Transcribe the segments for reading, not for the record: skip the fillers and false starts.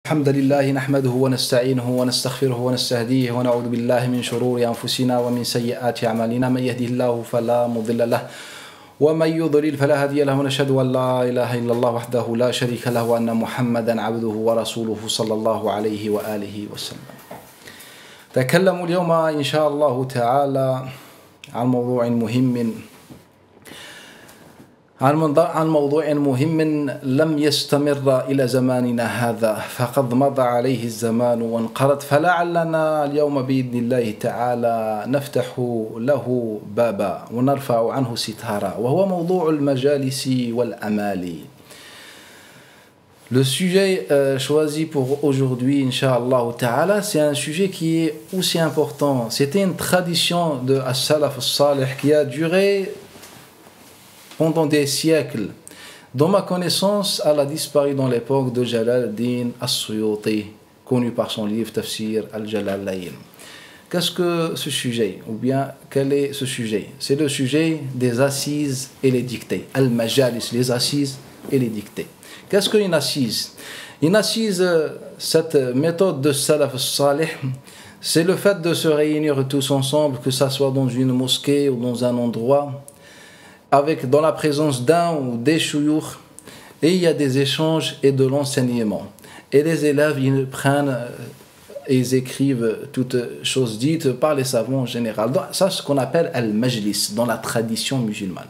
الحمد لله نحمده ونستعينه ونستغفره ونستهديه ونعوذ بالله من شرور أنفسنا ومن سيئات أعمالنا من يهده الله فلا مضل له ومن يضلل فلا هادي له ونشهد أن لا إله إلا الله وحده لا شريك له وأن محمدا عبده ورسوله صلى الله عليه وآله وسلم. تكلم اليوم إن شاء الله تعالى عن موضوع مهم لم يستمر إلى زماننا هذا فقد مضى عليه الزمان وانقرض، فلعلنا اليوم بإذن الله تعالى نفتح له بابا ونرفع عنه ستارا، وهو موضوع المجالس والأمالي. Le sujet choisi pour aujourd'hui, Inch'Allah Ta'ala, c'est un sujet qui est aussi important. C'était une tradition de As-Salaf As-Salih qui a duré pendant des siècles. Dans ma connaissance, elle a disparu dans l'époque de Jalal ad-Din as-Suyuti, connu par son livre Tafsir al-Jalalayn. Qu'est-ce que ce sujet? Ou bien, quel est ce sujet? C'est le sujet des assises et les dictées. Al-Majalis, les assises et les dictées. Qu'est-ce qu'une assise? Une assise, cette méthode de Salaf al-Salih, c'est le fait de se réunir tous ensemble, que ce soit dans une mosquée ou dans un endroit, dans la présence d'un ou des chouyours, et il y a des échanges et de l'enseignement. Et les élèves, ils prennent et ils écrivent toutes choses dites par les savants en général. Ça, c'est ce qu'on appelle al-majlis dans la tradition musulmane.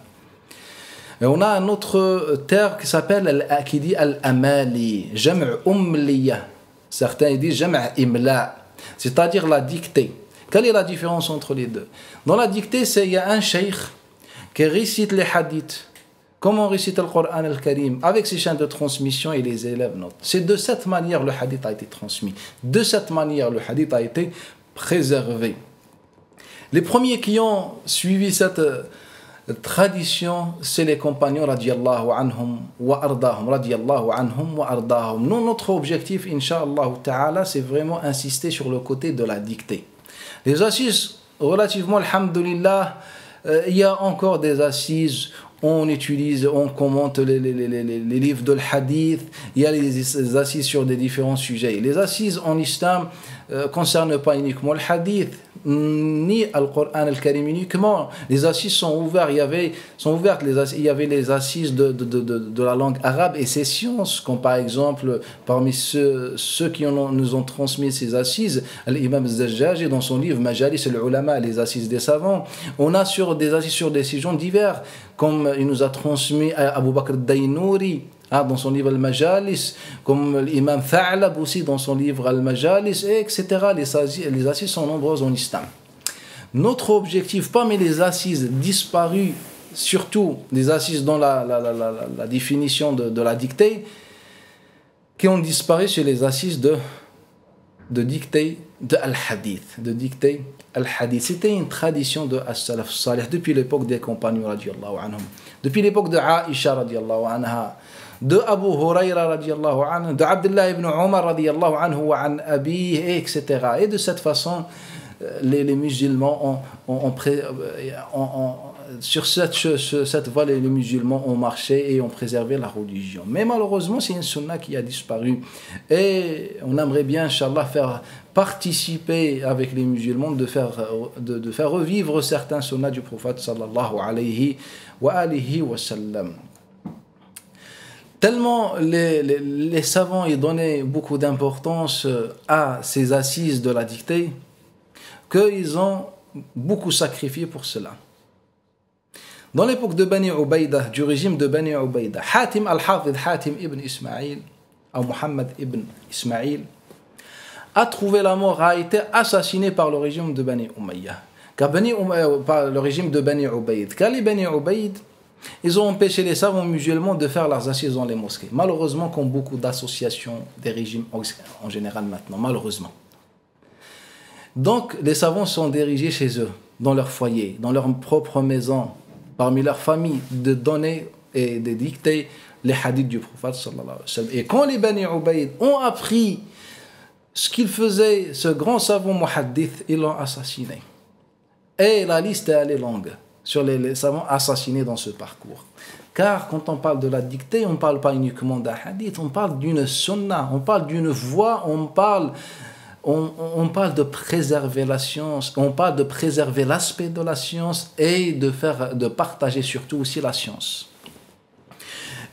Et on a un autre terme qui s'appelle qui dit al-amali, jam' umliya. Certains disent jam' imla, c'est-à-dire la dictée. Quelle est la différence entre les deux? Dans la dictée, il y a un cheikh qui récite les hadiths, comme on récite le Coran al-Karim, avec ses chaînes de transmission et les élèves notent. C'est de cette manière le hadith a été transmis. De cette manière le hadith a été préservé. Les premiers qui ont suivi cette tradition, c'est les compagnons radiyallahu anhum wa ardahum, radiyallahu anhum wa ardahum. Nous, notre objectif, Inch'Allah Ta'ala, c'est vraiment insister sur le côté de la dictée. Les assises, relativement, alhamdulillah, il y a encore des assises, on utilise, on commente les livres de l'hadith, il y a les assises sur des différents sujets. Les assises en islam ne concernent pas uniquement le hadith, ni le Coran al-Karim uniquement. Les assises sont ouvertes, il y avait les assises de la langue arabe et ses sciences, comme par exemple, parmi ceux qui nous ont transmis ces assises, l'imam az-Zajjaj, dans son livre Majalis al-Ulama, les assises des savants. On a des assises sur des sujets divers, comme il nous a transmis Abu Bakr al-Daynouri, dans son livre Al-Majalis, comme l'imam Tha'lab aussi dans son livre Al-Majalis, etc. Les assises sont nombreuses en islam. Notre objectif, parmi les assises disparues, surtout les assises dans la définition de la dictée, qui ont disparu, c'est les assises de dictée de Al-Hadith. De dictée Al-Hadith. C'était une tradition de As-Salaf Salih depuis l'époque des compagnons radiyallahu anhum, depuis l'époque de Aïcha radiyallahu anha, de Abu Hurayra radiyallahu anhu, de Abdullah ibn Umar radiyallahu anhu wa an abi, etc. Et de cette façon, les musulmans sur cette voie, les musulmans ont marché et ont préservé la religion. Mais malheureusement, c'est une sunna qui a disparu. Et on aimerait bien, Inch'Allah, faire participer avec les musulmans de faire revivre certains sunnahs du prophète sallallahu alayhi wa alihi wa sallam. Tellement les savants y donnaient beaucoup d'importance à ces assises de la dictée qu'ils ont beaucoup sacrifié pour cela. Dans l'époque de Bani Ubaydah, du régime de Bani Ubaydah, Hatim al-Hafid, Hatim ibn Ismaïl, ou Muhammad ibn Ismaïl, a trouvé la mort, a été assassiné par le régime de Bani Umayyah. Par le régime de Bani Ubayd. Car les Bani Ubayd, ils ont empêché les savants musulmans de faire leurs assises dans les mosquées. Malheureusement, comme beaucoup d'associations des régimes en général maintenant, malheureusement. Donc, les savants sont dirigés chez eux, dans leur foyer, dans leur propre maison, parmi leur famille, de donner et de dicter les hadiths du prophète sallallahu alayhi wa sallam. Et quand les Bani Ubayd ont appris ce qu'il faisait, ce grand savant muhaddith, ils l'ont assassiné. Et la liste elle est longue sur les savants assassinés dans ce parcours. Car quand on parle de la dictée, on ne parle pas uniquement d'un hadith, on parle d'une sunnah, on parle d'une voix, on parle de préserver la science, on parle de préserver l'aspect de la science et de partager surtout aussi la science.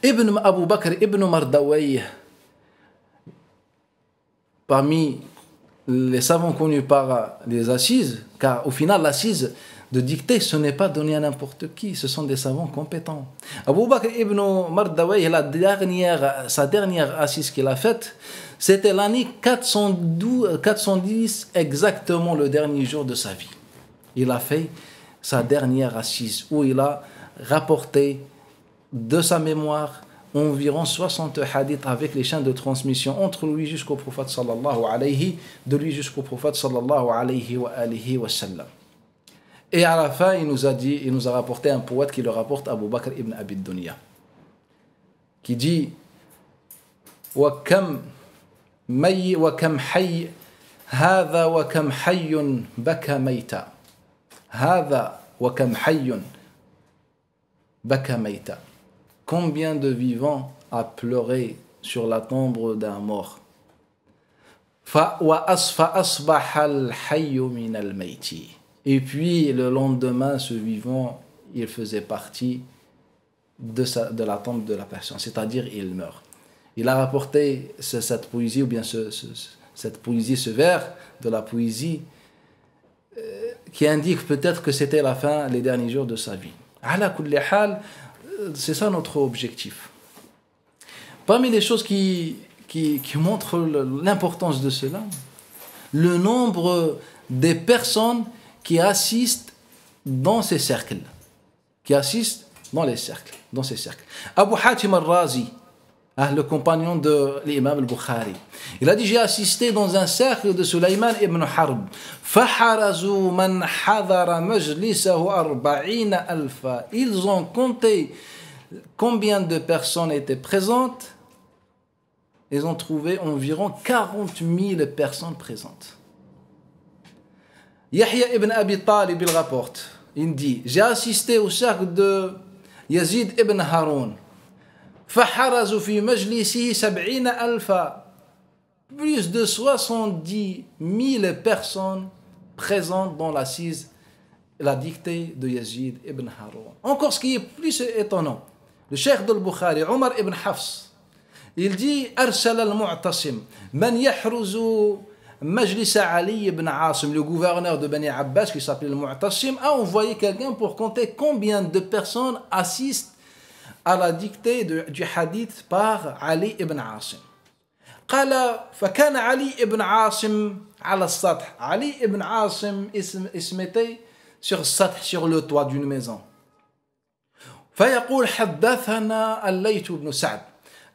Ibn Abu Bakr ibn Mardawayh, parmi les savants connus par les assises, car au final l'assise de dictée, ce n'est pas donné à n'importe qui, ce sont des savants compétents. Abu Bakr ibn Mardawayh, sa dernière assise qu'il a faite, c'était l'année 410, exactement le dernier jour de sa vie. Il a fait sa dernière assise où il a rapporté de sa mémoire environ 60 hadiths avec les chaînes de transmission entre lui jusqu'au prophète sallallahu alayhi, de lui jusqu'au prophète sallallahu alayhi wa alihi wa sallam. Et à la fin, il nous a rapporté un poète qui le rapporte, Abu Bakr ibn Abi Dunya, qui dit wa kam hayy hadha wa kam hayyun baka mayta hadha wa kam hayyun baka mayta. Combien de vivants a pleuré sur la tombe d'un mort? Et puis le lendemain, ce vivant, il faisait partie de la tombe de la personne, c'est-à-dire il meurt. Il a rapporté cette poésie, ou bien cette poésie, ce vers de la poésie, qui indique peut-être que c'était la fin, les derniers jours de sa vie. Ala kulli hal, c'est ça notre objectif. Parmi les choses qui montrent l'importance de cela, le nombre des personnes qui assistent dans ces cercles. Abu Hatim al-Razi, le compagnon de l'imam al-Bukhari, il a dit: j'ai assisté dans un cercle de Sulayman ibn Harb. فَحَرَزُوا مَنْ حَضَرَ مَجْلِسَهُ 40,000. Ils ont compté combien de personnes étaient présentes. Ils ont trouvé environ 40 000 personnes présentes. Yahya ibn Abi Talib, il rapporte, il dit: j'ai assisté au cercle de Yazid ibn Haroun. فحرزوا في مجلسه 70,000. Plus de 70 000 personnes présentes dans l'assise, la dictée de Yazid ibn Haroun. Encore ce qui est plus étonnant, le cheikh de Bukhari, Omar ibn Hafs, il dit: أرسل المعتصم من يحرز مجلس علي ibn Asim, le gouverneur de Bani Abbas qui s'appelait le Mu'tasim, a envoyé quelqu'un pour compter combien de personnes assistent à la dictée du hadith par Ali ibn Asim. قال فكان علي ibn Asim على السطح. Ali ibn Asim, il se mettait sur le toit d'une maison. فيقول حدثنا الليث بن سعد.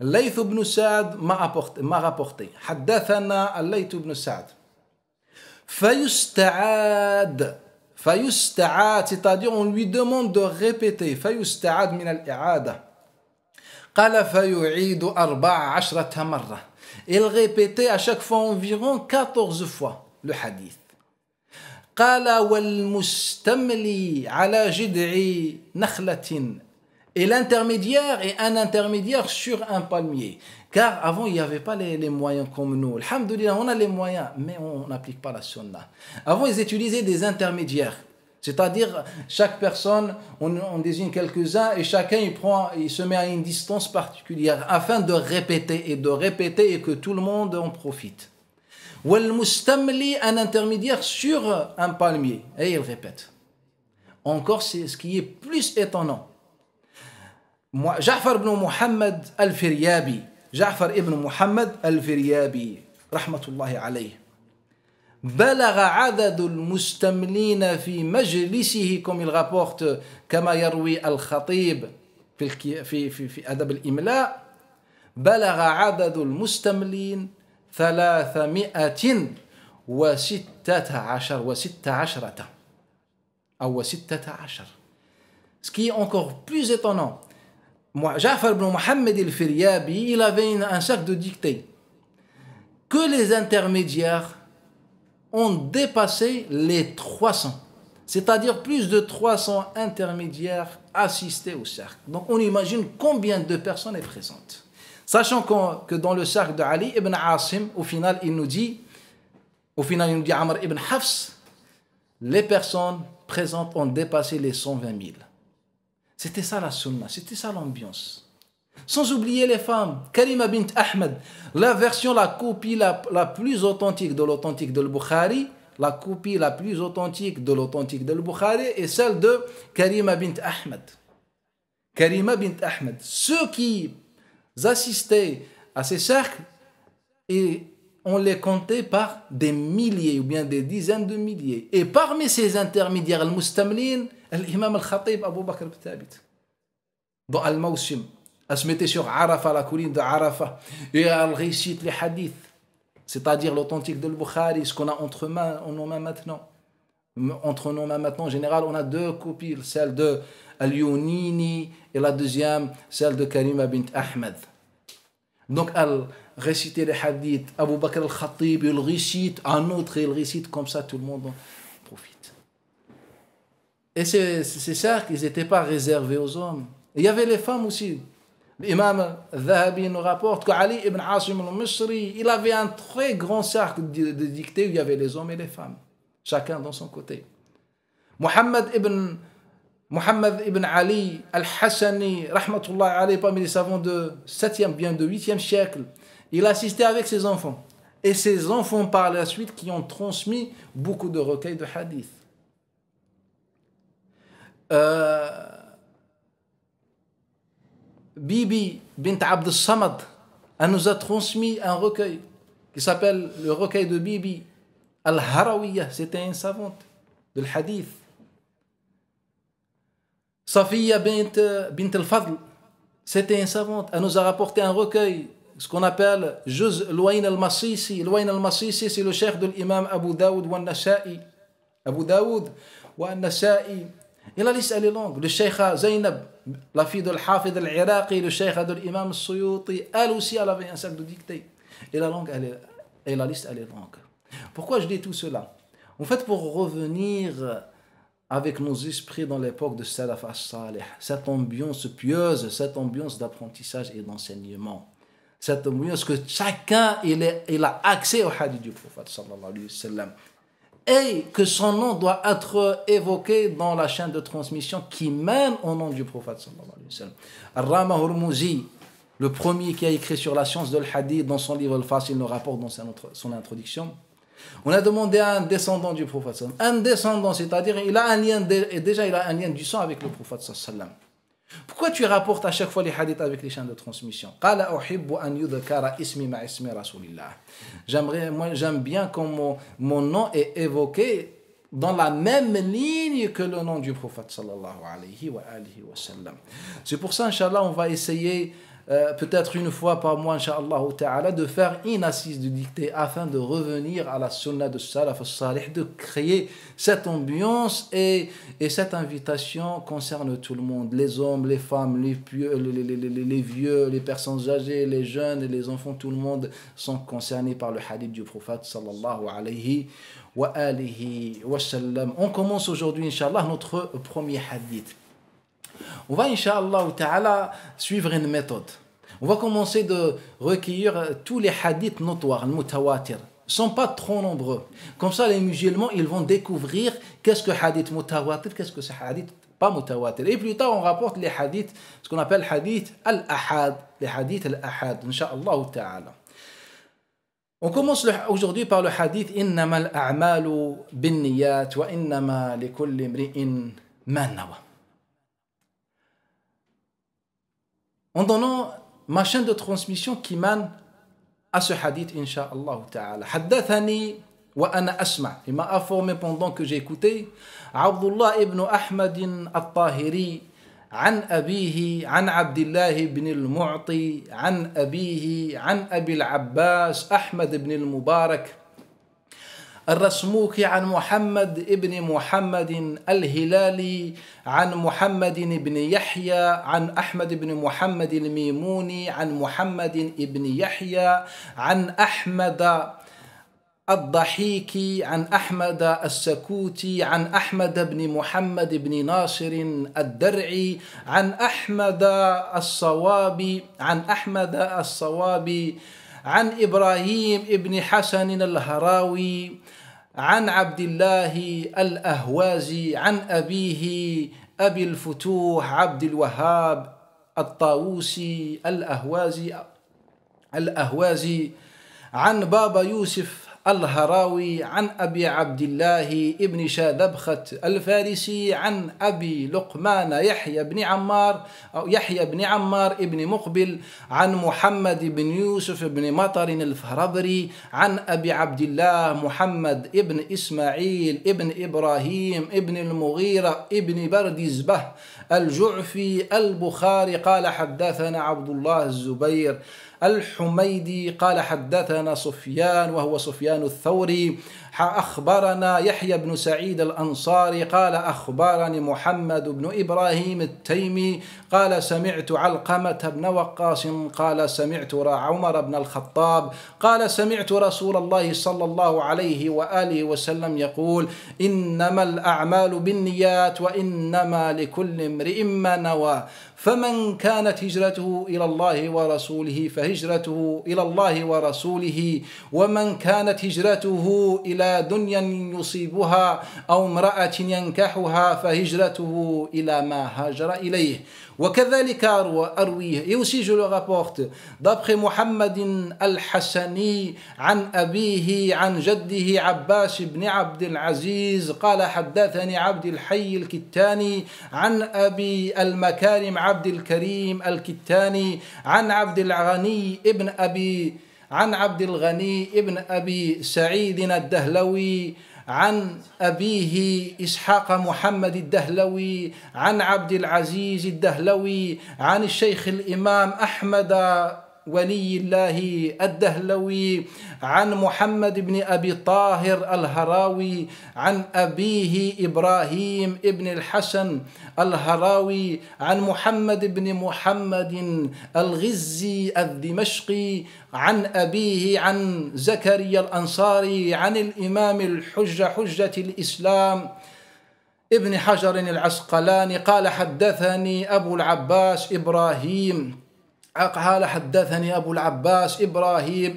الليث بن سعد m'a rapporté. حدثنا الليث بن سعد. فيستعاد, c'est-à-dire on lui demande de répéter. فيستعاد من الإعادة. قال فيعيد 14 مرة. Il répétait à chaque fois environ 14 fois le hadith. قال والمستملي على جذع نخلة. Et l'intermédiaire est un intermédiaire sur un palmier. Car avant, il n'y avait pas les moyens comme nous. Alhamdoulilah, on a les moyens, mais on n'applique pas la sunna. Avant, ils utilisaient des intermédiaires. C'est-à-dire, chaque personne, on désigne quelques-uns et chacun il se met à une distance particulière afin de répéter et que tout le monde en profite. Wal mustamli, un intermédiaire sur un palmier. Et il répète. Encore, c'est ce qui est plus étonnant. جعفر بن محمد الفريابي, جعفر ابن محمد الفريابي رحمة الله عليه, بلغ عدد المستملين في مجلسه, comme il rapporte كما يروي الخطيب في أدب الإملاء, بلغ عدد المستملين 316 أو 16. Ce qui est encore plus étonnant, Ja'far ibn Muhammad al-Firyabi, il avait un cercle de dictée que les intermédiaires ont dépassé les 300. C'est-à-dire plus de 300 intermédiaires assistaient au cercle. Donc on imagine combien de personnes est présentes. Sachant que dans le cercle de Ali ibn Asim, au final il nous dit Amr ibn Hafs, les personnes présentes ont dépassé les 120 000. C'était ça la sunna, c'était ça l'ambiance. Sans oublier les femmes. Karima bint Ahmed, la version, la copie la plus authentique de l'authentique de Bukhari, la copie la plus authentique de l'authentique de Bukhari est celle de Karima bint Ahmed. Karima bint Ahmed. Ceux qui assistaient à ces cercles, et on les comptait par des milliers ou bien des dizaines de milliers. Et parmi ces intermédiaires, al-Mustamlin, l'imam al-Khatib Abu Bakr al-Thabit, dans Al-Mawsim, elle se mettait sur Arafah, la colline de Arafah, et elle récite les hadiths, c'est-à-dire l'authentique de Bukhari, ce qu'on a entre nos mains maintenant. Entre nos mains maintenant, en général, on a deux copies, celle de Al-Yunini et la deuxième, celle de Karima bint Ahmed. Donc, elle récitait les hadiths, Abu Bakr al-Khatib, il récite, un autre, il récite, comme ça, tout le monde en profite. Et ces cercles, ils n'étaient pas réservés aux hommes. Il y avait les femmes aussi. L'imam Zahabi nous rapporte qu'Ali ibn Asim al-Misri, il avait un très grand cercle de dictées où il y avait les hommes et les femmes, chacun dans son côté. Muhammad ibn Ali al-Hassani, rahmatullah alayhi, parmi les savants de 7e, bien de 8e siècle, il assistait avec ses enfants. Et ses enfants par la suite qui ont transmis beaucoup de recueils de hadiths. Bibi bint Abd al-Samad, elle nous a transmis un recueil qui s'appelle le recueil de Bibi al-Harawiyah, c'était une savante de l'hadith. Safiya bint al-Fadl, c'était une savante, elle nous a rapporté un recueil, ce qu'on appelle Juz Luwayn al-Masisi. Luwayn al-Masisi, c'est le cheikh de l'imam Abu Daoud wa Nasa'i. Abu Daoud wa Nasa'i. Et la liste, elle est longue. Le cheikh Zainab, la fille de l'Hafid al-Iraqi, le cheikh de l'imam Suyuti, elle aussi, elle avait un sac de dictée. Et la liste, elle est longue. Pourquoi je dis tout cela? En fait, pour revenir avec nos esprits dans l'époque de Salaf as-Salih, cette ambiance pieuse, cette ambiance d'apprentissage et d'enseignement, cette ambiance que chacun il a accès au hadith du prophète sallallahu alayhi wa sallam, et que son nom doit être évoqué dans la chaîne de transmission qui mène au nom du prophète sallallahu alayhi wa sallam. Ar-Rama Hurmuzi, le premier qui a écrit sur la science de l'hadith dans son livre Al-Fasil, il le rapporte dans son introduction. On a demandé à un descendant du prophète sallallahu alayhi wa sallam, un descendant, c'est-à-dire il a un lien du sang avec le prophète sallallahu alayhi wa sallam. Pourquoi tu rapportes à chaque fois les hadiths avec les chaînes de transmission? J'aime bien quand mon nom est évoqué dans la même ligne que le nom du prophète sallallahu alayhi wa sallam. C'est pour ça, Inch'Allah, on va essayer peut-être une fois par mois, Inch'Allah ta'ala, de faire une assise de dictée afin de revenir à la sunna de Salaf al-Salih, de créer cette ambiance et cette invitation concerne tout le monde, les hommes, les femmes, les vieux, les personnes âgées, les jeunes et les enfants, tout le monde sont concernés par le hadith du prophète sallallahu alayhi wa sallam. On commence aujourd'hui, Inch'Allah, notre premier hadith. On va, Inch'Allah ta'ala, suivre une méthode. On va commencer de recueillir tous les hadiths notoires, les mutawatir. Ils ne sont pas trop nombreux. Comme ça, les musulmans, ils vont découvrir qu'est-ce que hadith mutawatir, qu'est-ce que c'est hadith pas mutawatir. Et plus tard, on rapporte les hadiths, ce qu'on appelle hadith al-ahad, les hadiths al-ahad, Inch'Allah ta'ala. On commence aujourd'hui par le hadith innama al-a'malu bin-niyat wa innama likulli imri'in ma nawa. En donnant ma chaîne de transmission qui mène à ce hadith, Inch'Allah ta'ala. Haddathani wa ana asma'. Il m'a informé pendant que j'ai écouté. Abdullah ibn Ahmad al-Tahiri, عن أبيه عن عبد الله بن المعطي عن أبيه عن أبي العباس أحمد بن المبارك الرسموكي عن محمد ابن محمد الهلالي عن محمد بن يحيى عن أحمد بن محمد الميموني عن محمد بن يحيى عن أحمد الضحيكي عن أحمد السكوتي عن أحمد بن محمد بن ناصر الدرعي عن أحمد الصوابي عن إبراهيم بن حسن الهراوي عن عبد الله الأهوازي عن أبيه أبي الفتوح عبد الوهاب الطاووسي الأهوازي عن بابا يوسف الهراوي عن أبي عبد الله ابن شادبخة الفارسي عن أبي لقمان يحيى بن عمار ابن مقبل عن محمد بن يوسف بن مطر الفربري عن أبي عبد الله محمد ابن إسماعيل ابن إبراهيم ابن المغيرة ابن بردزبه الجعفي البخاري قال حدثنا عبد الله الزبير الحميدي قال حدثنا سفيان وهو سفيان الثوري أخبرنا يحيى بن سعيد الأنصاري قال أخبرني محمد بن إبراهيم التيمي قال سمعت علقمة بن وقاص قال سمعت عمر بن الخطاب قال سمعت رسول الله صلى الله عليه وآله وسلم يقول إنما الأعمال بالنيات وإنما لكل امرئ ما نوى فمن كانت هجرته إلى الله ورسوله فهجرته إلى الله ورسوله ومن كانت هجرته إلى دنيا يصيبها أو امرأة ينكحها فهجرته إلى ما هاجر إليه. وكذلك أرويه et aussi je le rapporte d'après محمد الحسني عن أبيه عن جده عباس بن عبد العزيز قال حدثني عبد الحي الكتاني عن أبي المكارم عبد الكريم الكتاني عن عبد الغني ابن أبي سعيد الدهلوي عن أبيه إسحاق محمد الدهلوي عن عبد العزيز الدهلوي عن الشيخ الإمام أحمد ولي الله الدهلوي عن محمد بن أبي طاهر الهراوي عن أبيه إبراهيم ابن الحسن الهراوي عن محمد بن محمد الغزي الدمشقي عن أبيه عن زكريا الأنصاري عن الإمام حجة الإسلام ابن حجر العسقلاني قال حدثني أبو العباس إبراهيم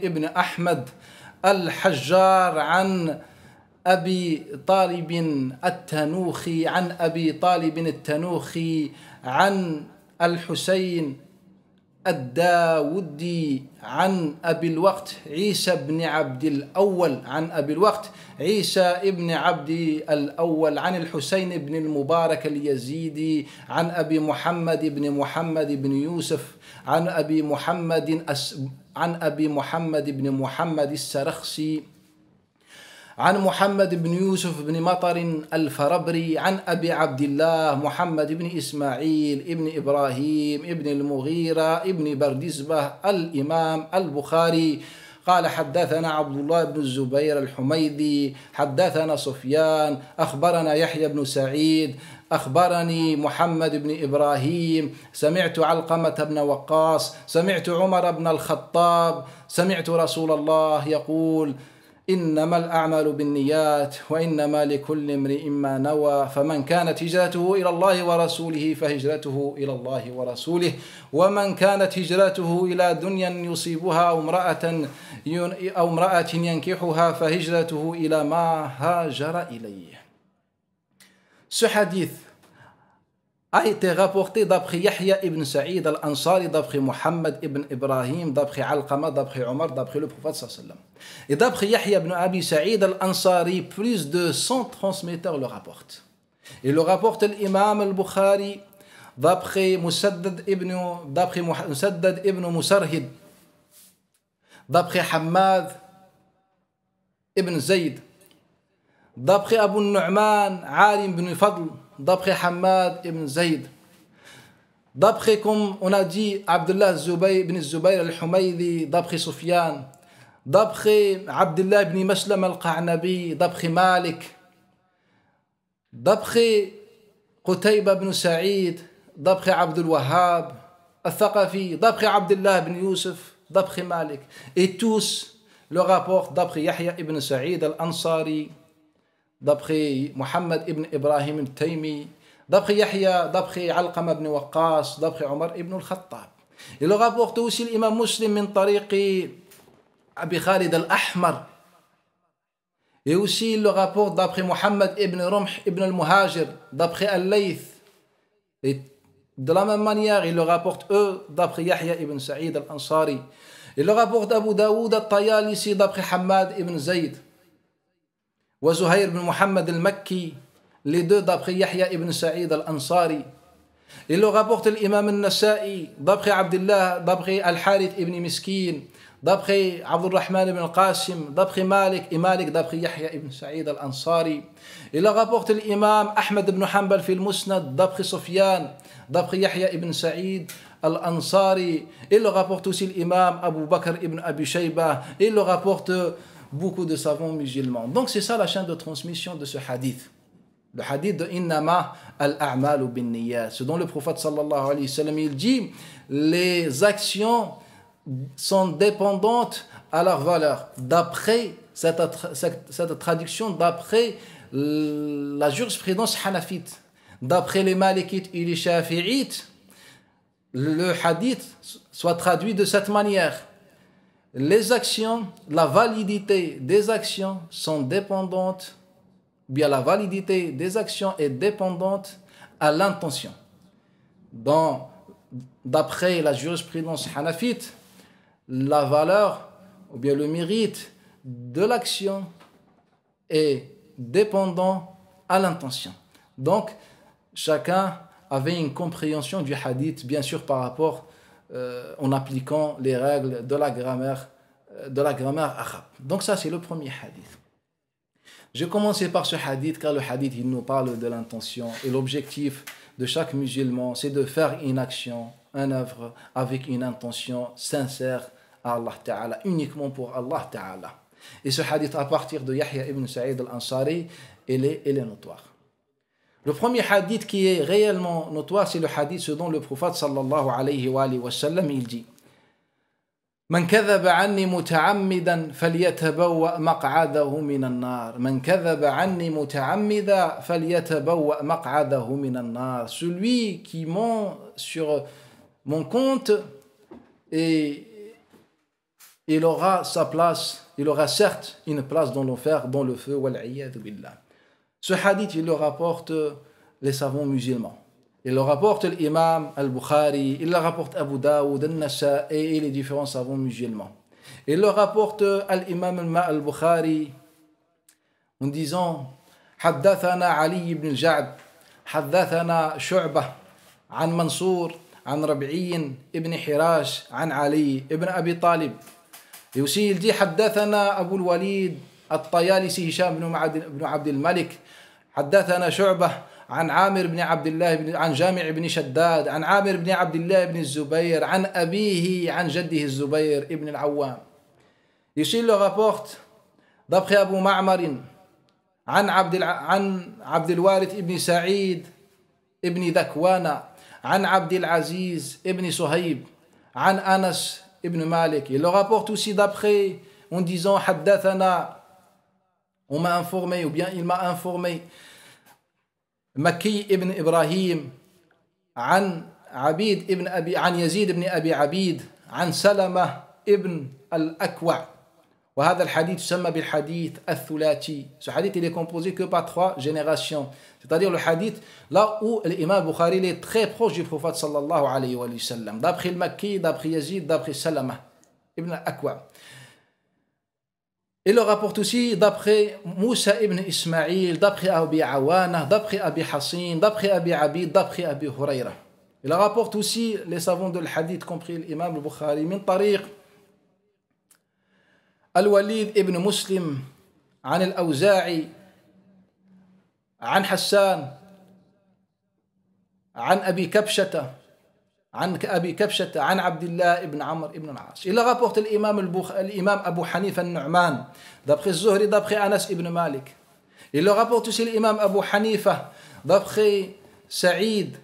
ابن أحمد الحجار عن أبي طالب التنوخي عن الحسين الداودي عن أبي الوقت عيسى بن عبد الأول عن الحسين بن المبارك اليزيدي عن أبي محمد بن يوسف عن أبي محمد بن محمد السرخسي عن محمد بن يوسف بن مطر الفربري عن أبي عبد الله محمد بن إسماعيل ابن إبراهيم ابن المغيرة ابن بردزبة الإمام البخاري قال حدثنا عبد الله بن الزبير الحميدي حدثنا سفيان أخبرنا يحيى بن سعيد أخبرني محمد بن إبراهيم سمعت علقمة بن وقاص سمعت عمر بن الخطاب سمعت رسول الله يقول إنما الأعمال بالنيات وإنما لكل امرئ ما نوى فمن كانت هجرته إلى الله ورسوله فهجرته إلى الله ورسوله ومن كانت هجرته إلى دنيا يصيبها أو امرأة ينكحها فهجرته إلى ما هاجر إليه. Ce hadith a été rapporté d'après Yahya ibn Sa'id al-Ansari, d'après Muhammad ibn Ibrahim, d'après Alqama, d'après Omar, d'après le prophète sallallahu. Et d'après Yahya ibn Abi Sa'id al-Ansari, plus de 100 transmetteurs le rapportent. Et le rapporte l'imam al-Bukhari d'après Musaddad ibn Musarhid, d'après Hammad ibn Zayd, d'après Abu Nu'man, Alim ibn Fadl, d'après Hammad ibn Zayd, d'après, comme on a dit, Abdullah ibn Zubayr al-Humaydi, d'après Sufyan, d'après Abdullah ibn Maslam al-Qa'nabi, d'après Malik, d'après Qutayba ibn Sa'id, d'après Abdul Wahhab al-Thaqafi, d'après Abdullah ibn Yusuf, d'après Malik. Et tous, le rapporte d'après Yahya ibn Sa'id al-Ansari, d'après Mohammed ibn Ibrahim al-Taymi, d'après Yahya, d'après Alqama ibn Waqqas, d'après Omar ibn al-Khattab. Il le rapporte aussi l'imam Muslim min tariqi Abi Khalid al-Ahmar. Et aussi il le rapporte d'après Mohammed ibn Rumh ibn al-Muhajir, d'après Al-Layth. Et de la même manière, il le rapporte eux d'après Yahya ibn Sa'id al-Ansari. Il le rapporte Abu Daoud al-Tayalisi d'après Hamad ibn Zayd. Wa Zuhayr ibn Muhammad al-Makki, les deux d'après Yahya ibn Sa'id al-Ansari. Il le rapporte l'imam al-Nasa'i d'après Abdullah, d'après Al-Harith ibn Miskin, d'après Abdurrahman ibn al-Qasim, d'après Malik, et Malik d'après Yahya ibn Sa'id al-Ansari. Il le rapporte l'imam Ahmed ibn Hanbal fil Musnad d'après Sufyan, d'après Yahya ibn Sa'id al-Ansari. Il le rapporte aussi l'imam Abu Bakr ibn Abi Shayba. Il le rapporte beaucoup de savants musulmans. Donc c'est ça la chaîne de transmission de ce hadith. Le hadith de Innama al-a'malu bin niyyat. Ce dont le prophète sallallahu alayhi wa sallam il dit, les actions sont dépendantes à leur valeur. D'après cette traduction, d'après la jurisprudence hanafite, d'après les malikites et les shafi'ites, le hadith soit traduit de cette manière. Les actions, la validité des actions sont dépendantes, bien la validité des actions est dépendante à l'intention. D'après la jurisprudence hanafite, la valeur ou bien le mérite de l'action est dépendant à l'intention. Donc, chacun avait une compréhension du hadith, bien sûr par rapport en appliquant les règles de la grammaire arabe. Donc ça, c'est le premier hadith. Je vais commencer par ce hadith, car le hadith, il nous parle de l'intention. Et l'objectif de chaque musulman, c'est de faire une action, une œuvre, avec une intention sincère à Allah Ta'ala, uniquement pour Allah Ta'ala. Et ce hadith, à partir de Yahya ibn Sa'id al-Ansari, il est notoire. Le premier hadith qui est réellement notoire, c'est le hadith selon le prophète sallallahu alayhi wa sallam, il dit: من كذب عني متعمدا فليتبوأ مقعده من النار. من كذب عني متعمدا فليتبوأ مقعده من النار. Celui qui ment sur mon compte, et il aura sa place, il aura certes une place dans l'enfer, dans le feu. Wal'iyadu billah. Ce hadith, il le rapporte les savants musulmans. Il le rapporte l'imam al-Bukhari, il le rapporte Abu Daoud, al-Nasa'i et les différents savants musulmans. Il le rapporte l'imam al-Bukhari en disant: حدثنا علي بن الجعد حدثنا شعبة عن منصور عن ربعي ابن حراش عن علي ابن أبي طالب. Et aussi il dit: حدثنا أبو الوليد الطيالسي هشام بن عبد الملك حدثنا شعبة عن عامر بن عبد الله عن جامع بن شداد عن عامر بن عبد الله بن الزبير عن أبيه عن جده الزبير ابن العوام. Ici il le rapporte d'après Abu Ma'mar عن عبد الوارث ابن سعيد ابن ذكوان عن عبد العزيز ابن صهيب عن أنس ابن مالك. Il le rapporte aussi d'après en disant: حدثنا, on m'a informé, ou bien il m'a informé, مكي ابن إبراهيم عن عبيد ابن أبي عن يزيد ابن أبي عبيد عن سلمة ابن الأكوع. وهذا الحديث يسمى بالحديث الثلاثي. Ce hadith il est composé que par 3 générations. C'est-à-dire le hadith là où l'imam Bukhari est très proche du prophète sallallahu alayhi wa sallam. D'après le Makki, d'après Yazid, d'après Salama ibn al-Akwa. Il le rapporte aussi d'après Moussa ibn Ismaïl, d'après Abi Awana, d'après Abi Hassin, d'après Abi Abid, d'après Abi Hurayra. Il rapporte aussi les savants de l'hadith, compris l'imam al-Bukhari, min tariq Al-Walid ibn Muslim, عن الأوزاعي, عن حسان, عن أبي كبشة, عن عبد الله ibn Amr ibn al-As. Il rapporte l'imam Abu Hanifa al-Nu'man, d'après Zuhri, d'après Anas ibn Malik. Il le rapporte aussi l'imam Abu Hanifa, d'après Saïd,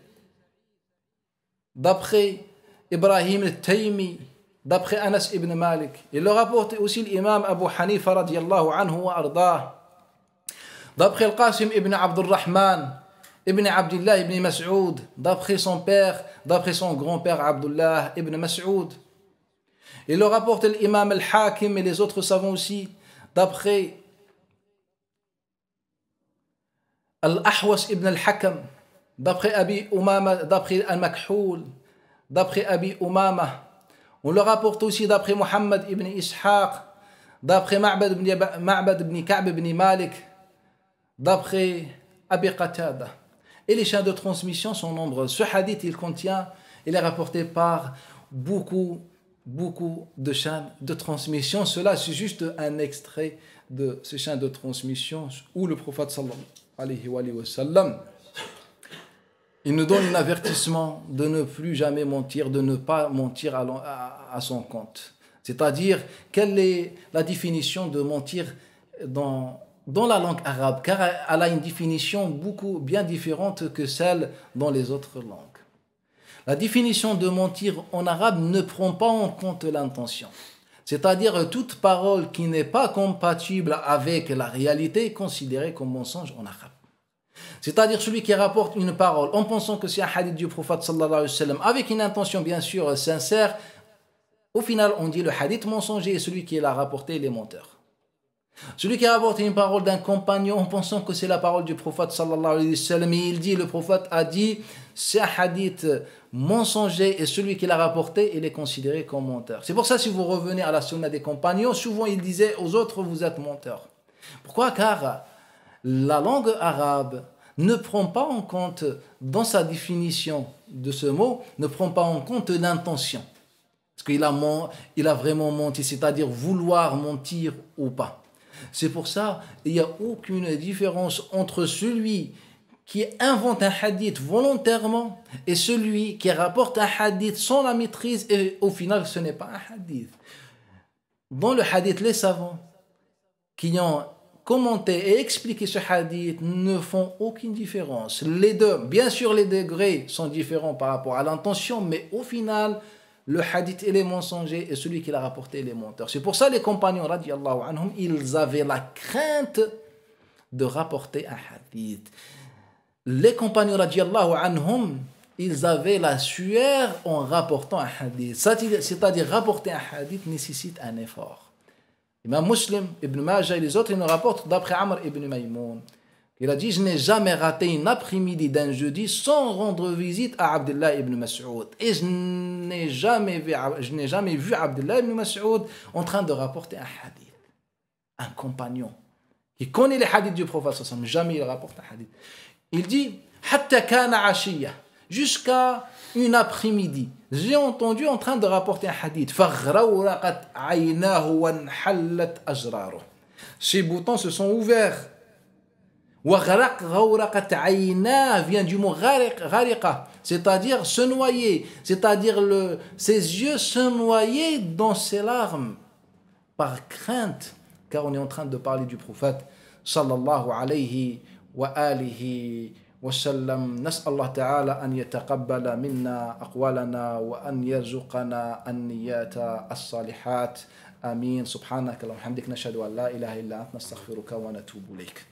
d'après Ibrahim al-Taymi, d'après Anas ibn Malik. Il le rapporte aussi l'imam Abu Hanifa radiallahu anhu wa ardah, d'après Al-Qasim ibn Abdurrahman ibn Abdullah ibn Mas'ud, d'après son père, d'après son grand-père Abdullah ibn Mas'ud. Il le rapporte l'imam Al-Hakim et les autres savants aussi, d'après Al-Ahwas ibn Al-Hakam, d'après Abi Umama, d'après Al-Makhoul, d'après Abi Umama. On le rapporte aussi d'après Muhammad ibn Ishaq, d'après Ma'bad ibn Ka'b ibn Malik, d'après Abi Qatada. Et les chaînes de transmission sont nombreuses. Ce hadith, il est rapporté par beaucoup de chaînes de transmission. Cela, c'est juste un extrait de ces chaînes de transmission où le prophète sallallahu alayhi wa sallam, il nous donne un avertissement de ne plus jamais mentir, de ne pas mentir à son compte. C'est-à-dire, quelle est la définition de mentir dans la langue arabe, car elle a une définition bien différente que celle dans les autres langues. La définition de mentir en arabe ne prend pas en compte l'intention. C'est-à-dire, toute parole qui n'est pas compatible avec la réalité est considérée comme mensonge en arabe. C'est-à-dire celui qui rapporte une parole en pensant que c'est un hadith du prophète sallallahu alayhi wa sallam, avec une intention bien sûr sincère, au final on dit le hadith mensonger et celui qui l'a rapporté il est menteur. Celui qui rapporte une parole d'un compagnon en pensant que c'est la parole du prophète sallallahu alayhi wa sallam, et il dit, le prophète a dit, c'est un hadith mensonger et celui qui l'a rapporté, il est considéré comme menteur. C'est pour ça, si vous revenez à la sunna des compagnons, souvent ils disaient aux autres, vous êtes menteurs. Pourquoi? Car la langue arabe ne prend pas en compte, dans sa définition de ce mot, ne prend pas en compte l'intention. Est-ce qu'il a vraiment menti, c'est-à-dire vouloir mentir ou pas. C'est pour ça qu'il n'y a aucune différence entre celui qui invente un hadith volontairement et celui qui rapporte un hadith sans la maîtrise et au final ce n'est pas un hadith. Dans le hadith, les savants qui ont commenté et expliqué ce hadith ne font aucune différence. Les deux, bien sûr les degrés sont différents par rapport à l'intention, mais au final le hadith il est mensonger et celui qui l'a rapporté il est menteur. C'est pour ça les compagnons radiyallahu anhum, ils avaient la crainte de rapporter un hadith. Les compagnons radiyallahu anhum, ils avaient la sueur en rapportant un hadith. C'est-à-dire rapporter un hadith nécessite un effort. Imam Muslim, Ibn Majah et les autres, ils nous rapportent d'après Amr ibn Maymoun. Il a dit, je n'ai jamais raté une après-midi d'un jeudi sans rendre visite à Abdullah ibn Mas'ud. Et je n'ai jamais vu Abdullah ibn Mas'ud en train de rapporter un hadith. Un compagnon qui connaît les hadiths du prophète, jamais il rapporte un hadith. Il dit, hatta kana ashiya, jusqu'à une après-midi, j'ai entendu en train de rapporter un hadith. Ses boutons se sont ouverts. Vient du mot ghariqa, c'est-à-dire se noyer, c'est-à-dire ses yeux se noyer dans ses larmes par crainte, car on est en train de parler du prophète sallallahu alayhi wa alihi وسلم. نسأل الله تعالى أن يتقبل منا أقوالنا وأن يرزقنا النيات الصالحات. آمين. سبحانك اللهم وبحمدك نشهد أن لا إله إلا أنت نستغفرك ونتوب إليك.